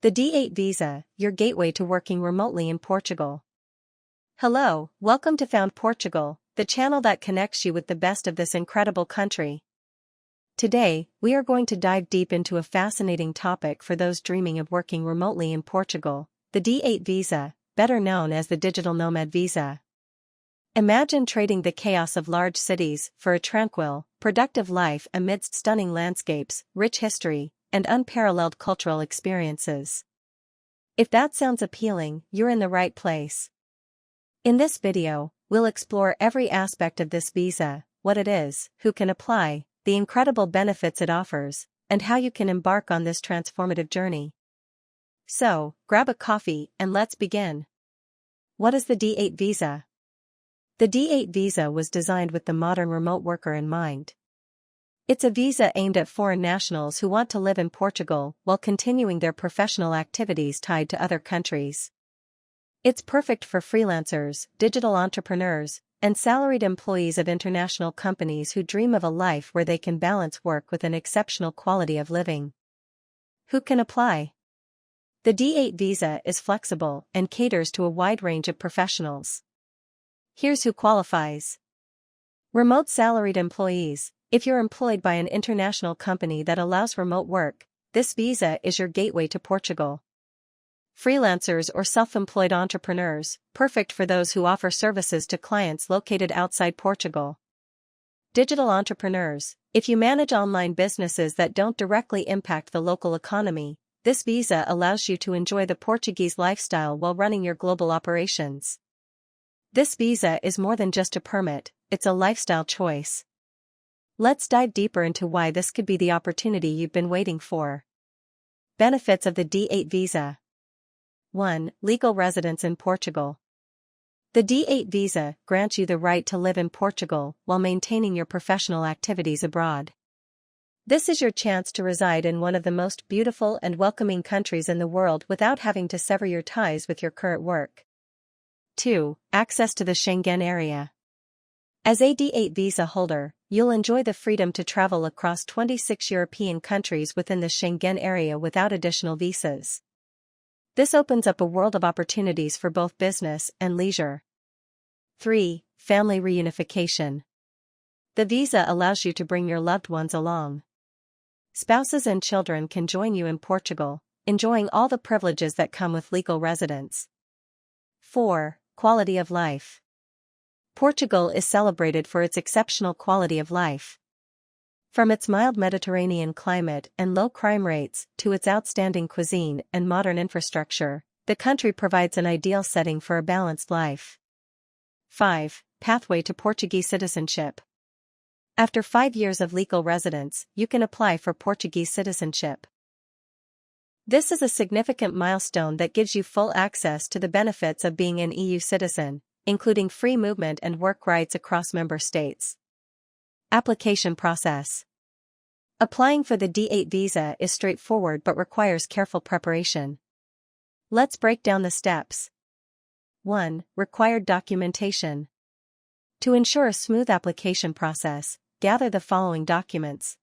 The D8 visa, your gateway to working remotely in Portugal. Hello, welcome to Found Portugal, the channel that connects you with the best of this incredible country. Today, we are going to dive deep into a fascinating topic for those dreaming of working remotely in Portugal, the D8 visa, better known as the digital nomad visa. Imagine trading the chaos of large cities for a tranquil, productive life amidst stunning landscapes, rich history, and unparalleled cultural experiences. If that sounds appealing, you're in the right place. In this video, we'll explore every aspect of this visa, what it is, who can apply, the incredible benefits it offers, and how you can embark on this transformative journey. So, grab a coffee and let's begin. What is the D8 visa? The D8 visa was designed with the modern remote worker in mind. It's a visa aimed at foreign nationals who want to live in Portugal while continuing their professional activities tied to other countries. It's perfect for freelancers, digital entrepreneurs, and salaried employees of international companies who dream of a life where they can balance work with an exceptional quality of living. Who can apply? The D8 visa is flexible and caters to a wide range of professionals. Here's who qualifies. Remote salaried employees. If you're employed by an international company that allows remote work, this visa is your gateway to Portugal. Freelancers or self-employed entrepreneurs, perfect for those who offer services to clients located outside Portugal. Digital entrepreneurs, if you manage online businesses that don't directly impact the local economy, this visa allows you to enjoy the Portuguese lifestyle while running your global operations. This visa is more than just a permit, it's a lifestyle choice. Let's dive deeper into why this could be the opportunity you've been waiting for. Benefits of the D8 visa. 1. Legal residence in Portugal. The D8 visa grants you the right to live in Portugal while maintaining your professional activities abroad. This is your chance to reside in one of the most beautiful and welcoming countries in the world without having to sever your ties with your current work. 2. Access to the Schengen area. As a D8 visa holder, you'll enjoy the freedom to travel across 26 European countries within the Schengen area without additional visas. This opens up a world of opportunities for both business and leisure. 3. Family reunification. The visa allows you to bring your loved ones along. Spouses and children can join you in Portugal, enjoying all the privileges that come with legal residence. 4. Quality of life. Portugal is celebrated for its exceptional quality of life. From its mild Mediterranean climate and low crime rates to its outstanding cuisine and modern infrastructure, the country provides an ideal setting for a balanced life. 5. Pathway to Portuguese citizenship. After 5 years of legal residence, you can apply for Portuguese citizenship. This is a significant milestone that gives you full access to the benefits of being an EU citizen, including free movement and work rights across member states. Application process. Applying for the D8 visa is straightforward but requires careful preparation. Let's break down the steps. 1. Required documentation. To ensure a smooth application process, gather the following documents.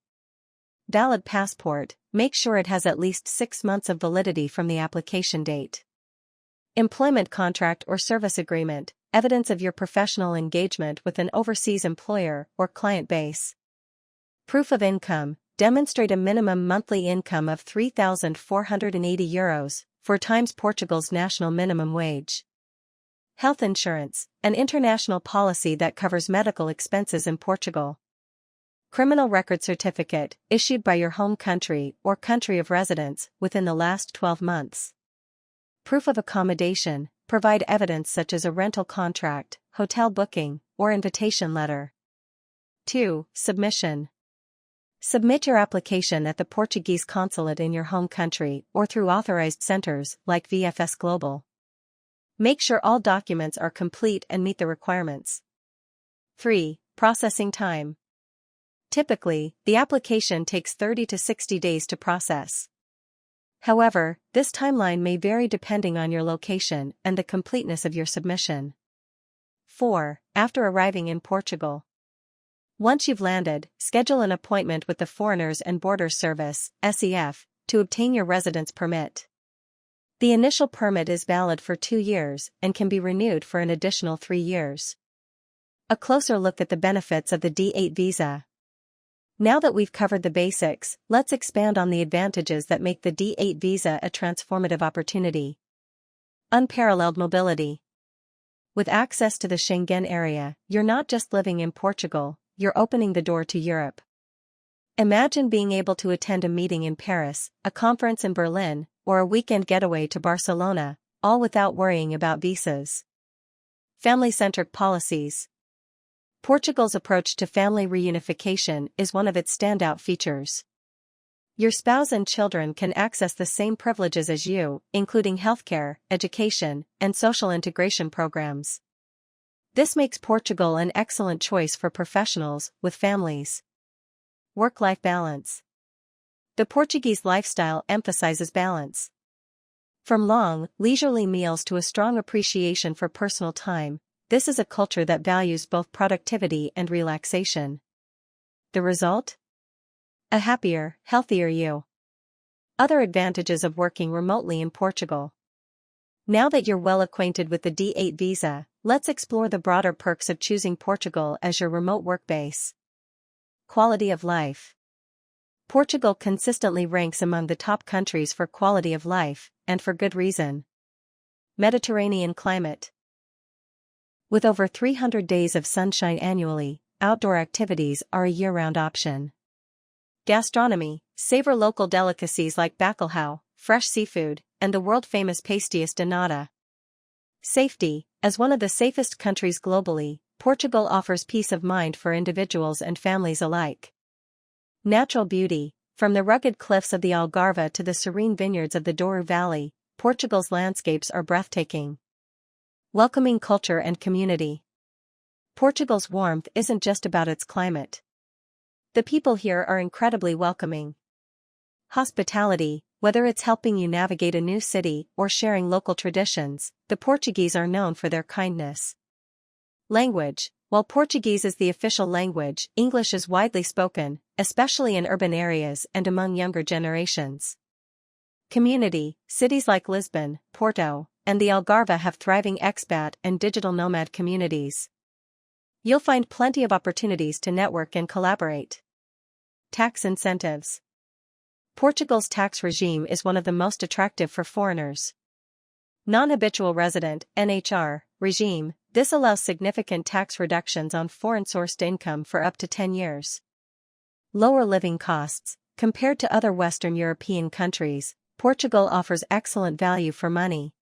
Valid passport, make sure it has at least 6 months of validity from the application date. Employment contract or service agreement, evidence of your professional engagement with an overseas employer or client base. Proof of income, demonstrate a minimum monthly income of €3,480, 4 times Portugal's national minimum wage. Health insurance, an international policy that covers medical expenses in Portugal. Criminal record certificate, issued by your home country or country of residence within the last 12 months. Proof of accommodation, provide evidence such as a rental contract, hotel booking, or invitation letter. 2. Submission. Submit your application at the Portuguese consulate in your home country or through authorized centers like VFS Global. Make sure all documents are complete and meet the requirements. 3. Processing time. Typically, the application takes 30 to 60 days to process. However, this timeline may vary depending on your location and the completeness of your submission. 4. After arriving in Portugal. Once you've landed, schedule an appointment with the Foreigners and Borders Service (SEF) to obtain your residence permit. The initial permit is valid for 2 years and can be renewed for an additional 3 years. A closer look at the benefits of the D8 visa. Now that we've covered the basics, let's expand on the advantages that make the D8 visa a transformative opportunity. Unparalleled mobility. With access to the Schengen area, you're not just living in Portugal, you're opening the door to Europe. Imagine being able to attend a meeting in Paris, a conference in Berlin, or a weekend getaway to Barcelona, all without worrying about visas. Family-centric policies. Portugal's approach to family reunification is one of its standout features. Your spouse and children can access the same privileges as you, including healthcare, education, and social integration programs. This makes Portugal an excellent choice for professionals with families. Work-life balance. The Portuguese lifestyle emphasizes balance. From long, leisurely meals to a strong appreciation for personal time, this is a culture that values both productivity and relaxation. The result? A happier, healthier you. Other advantages of working remotely in Portugal. Now that you're well acquainted with the D8 visa, let's explore the broader perks of choosing Portugal as your remote work base. Quality of life. Portugal consistently ranks among the top countries for quality of life, and for good reason. Mediterranean climate. With over 300 days of sunshine annually, outdoor activities are a year-round option. Gastronomy. Savor local delicacies like bacalhau, fresh seafood, and the world-famous pastéis de nata. Safety. As one of the safest countries globally, Portugal offers peace of mind for individuals and families alike. Natural beauty. From the rugged cliffs of the Algarve to the serene vineyards of the Douro Valley, Portugal's landscapes are breathtaking. Welcoming culture and community. Portugal's warmth isn't just about its climate. The people here are incredibly welcoming. Hospitality. Whether it's helping you navigate a new city or sharing local traditions, the Portuguese are known for their kindness. Language. While Portuguese is the official language, English is widely spoken, especially in urban areas and among younger generations. Community. Cities like Lisbon, Porto, and the Algarve have thriving expat and digital nomad communities. You'll find plenty of opportunities to network and collaborate. Tax incentives. Portugal's tax regime is one of the most attractive for foreigners. Non-habitual resident (NHR) regime. This allows significant tax reductions on foreign-sourced income for up to 10 years. Lower living costs. Compared to other Western European countries, Portugal offers excellent value for money.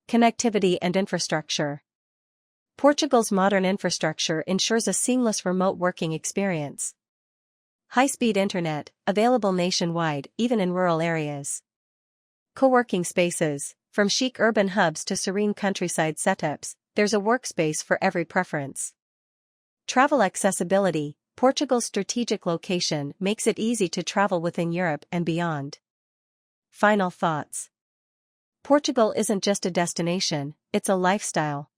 Connectivity and infrastructure. Portugal's modern infrastructure ensures a seamless remote working experience. High-speed internet, available nationwide, even in rural areas. Co-working spaces. From chic urban hubs to serene countryside setups, there's a workspace for every preference. Travel accessibility. Portugal's strategic location makes it easy to travel within Europe and beyond. Final thoughts. Portugal isn't just a destination, it's a lifestyle.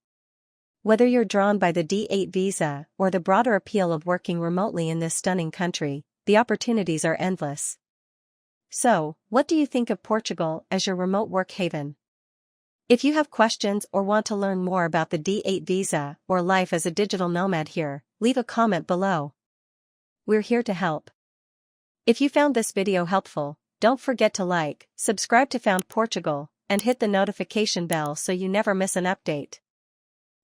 Whether you're drawn by the D8 visa or the broader appeal of working remotely in this stunning country, the opportunities are endless. So, what do you think of Portugal as your remote work haven? If you have questions or want to learn more about the D8 visa or life as a digital nomad here, leave a comment below. We're here to help. If you found this video helpful, don't forget to like, subscribe to Found Portugal, and hit the notification bell so you never miss an update.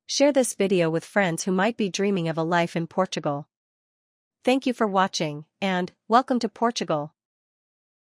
Share this video with friends who might be dreaming of a life in Portugal. Thank you for watching, and welcome to Portugal.